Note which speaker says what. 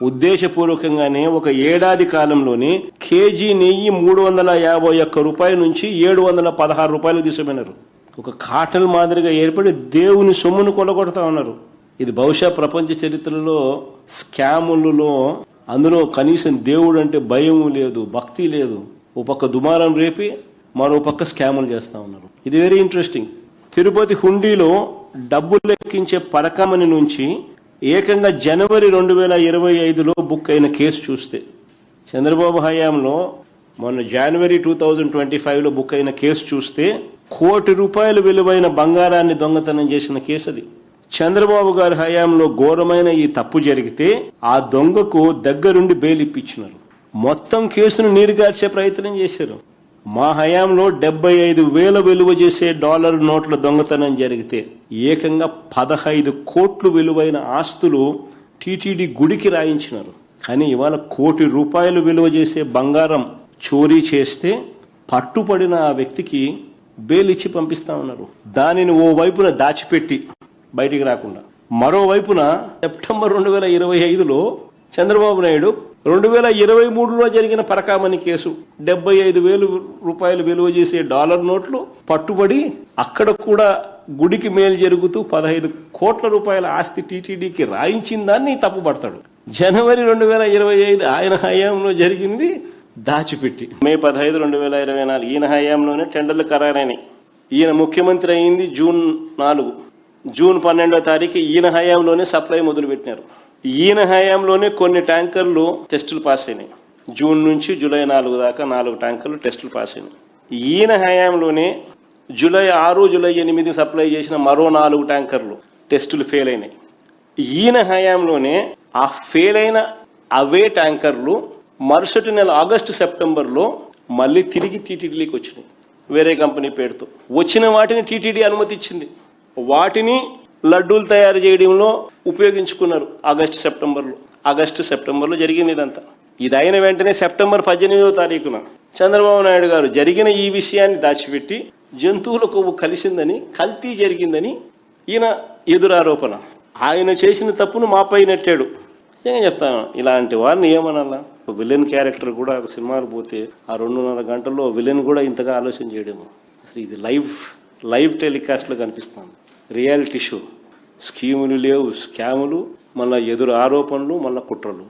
Speaker 1: ఉద్దేశపూర్వకంగానే ఒక ఏడాది కాలంలోనే కేజీ నెయ్యి 351 రూపాయల నుంచి 716 రూపాయలకు తీసుకుపోయినారు. ఒక కాటన్ మాదిరిగా ఏర్పడి దేవుని సొమ్మును కొలగొడతా ఉన్నారు. ఇది బహుశా ప్రపంచ చరిత్రలో స్కాములలో అందులో కనీసం దేవుడు అంటే భయం లేదు, భక్తి లేదు. ఓ పక్క దుమారం రేపి మరో పక్క స్కాములు చేస్తా ఉన్నారు. ఇది వెరీ ఇంట్రెస్టింగ్. తిరుపతి హుండీలో డబ్బులు లెక్కించే పరకమని నుంచి ఏకంగా జనవరి 2025లో బుక్ అయిన కేసు చూస్తే, చంద్రబాబు హయాంలో మొన్న జనవరి 2025లో బుక్ అయిన కేసు చూస్తే ₹1 కోటి విలువైన బంగారాన్ని దొంగతనం చేసిన కేసు అది. చంద్రబాబు గారి హయాంలో ఘోరమైన ఈ తప్పు జరిగితే ఆ దొంగకు దగ్గరుండి బెయిల్ ఇప్పించినారు. మొత్తం కేసును నీరుగార్చే ప్రయత్నం చేశారు. మా హయాంలో 75,000 విలువ చేసే డాలర్ నోట్ల దొంగతనం జరిగితే ఏకంగా 15 కోట్లు విలువైన ఆస్తులు టీటీడీ గుడికి రాయించినారు. కానీ ఇవాళ ₹1 కోటి విలువ చేసే బంగారం చోరీ చేస్తే పట్టుపడిన ఆ వ్యక్తికి బెయిల్ ఇచ్చి పంపిస్తా ఉన్నారు. దానిని ఓ వైపున దాచిపెట్టి బయటికి రాకుండా, మరోవైపున సెప్టెంబర్ 2025లో చంద్రబాబు నాయుడు 2023లో జరిగిన పరకామణి కేసు 75,000 విలువ చేసే డాలర్ నోట్లు పట్టుబడి అక్కడ కూడా గుడికి మేలు జరుగుతూ 15 కోట్ల రూపాయల ఆస్తి టీటీడీకి రాయించిన దాన్ని తప్పుపడతాడు. జనవరి 2025 ఆయన హయాంలో జరిగింది దాచిపెట్టి. మే 15, 2024 ఈయన హయాంలోనే టెండర్లు ఖరారైనాయి. ఈయన ముఖ్యమంత్రి అయింది జూన్ 4. జూన్ 12వ తారీఖు ఈయన హయాంలోనే సప్లై మొదలుపెట్టినారు. ఈయన హయాంలోనే కొన్ని ట్యాంకర్లు టెస్టులు పాస్ అయినాయి. జూన్ నుంచి జూలై 4 దాకా 4 ట్యాంకర్లు టెస్టులు పాస్ అయినాయి. ఈయన హయాంలోనే జూలై 6, జూలై 8 సప్లై చేసిన మరో 4 ట్యాంకర్లు టెస్టులు ఫెయిల్ అయినాయి. ఈయన హయాంలోనే ఆ ఫెయిల్ అయిన అవే ట్యాంకర్లు మరుసటి నెల ఆగస్టు, సెప్టెంబర్లో మళ్ళీ తిరిగి టీటీడీకి వచ్చినాయి వేరే కంపెనీ పేరుతో. వచ్చిన వాటిని టీటీడీ అనుమతి ఇచ్చింది. వాటిని లడ్డూలు తయారు చేయడంలో ఉపయోగించుకున్నారు ఆగస్టు సెప్టెంబర్లో జరిగింది ఇదంతా. ఇది అయిన వెంటనే సెప్టెంబర్ 18వ తారీఖున చంద్రబాబు నాయుడు గారు జరిగిన ఈ విషయాన్ని దాచిపెట్టి జంతువుల కొవ్వు కలిసిందని, కల్తీ జరిగిందని ఈయన ఎదురారోపణ. ఆయన చేసిన తప్పును మాపై నెట్టాడు. నిజంగా చెప్తాను, ఇలాంటి వారిని ఏమనాలా? విలన్ క్యారెక్టర్ కూడా ఒక సినిమాలు పోతే ఆ 2.5 గంటల్లో విలన్ కూడా ఇంతగా ఆలోచన చేయడము. అసలు ఇది లైవ్ టెలికాస్ట్లో కనిపిస్తుంది. Reality show. స్కీములు లేవు, స్కాములు, మళ్ళీ ఎదురు ఆరోపణలు, మళ్ళీ కుట్రలు.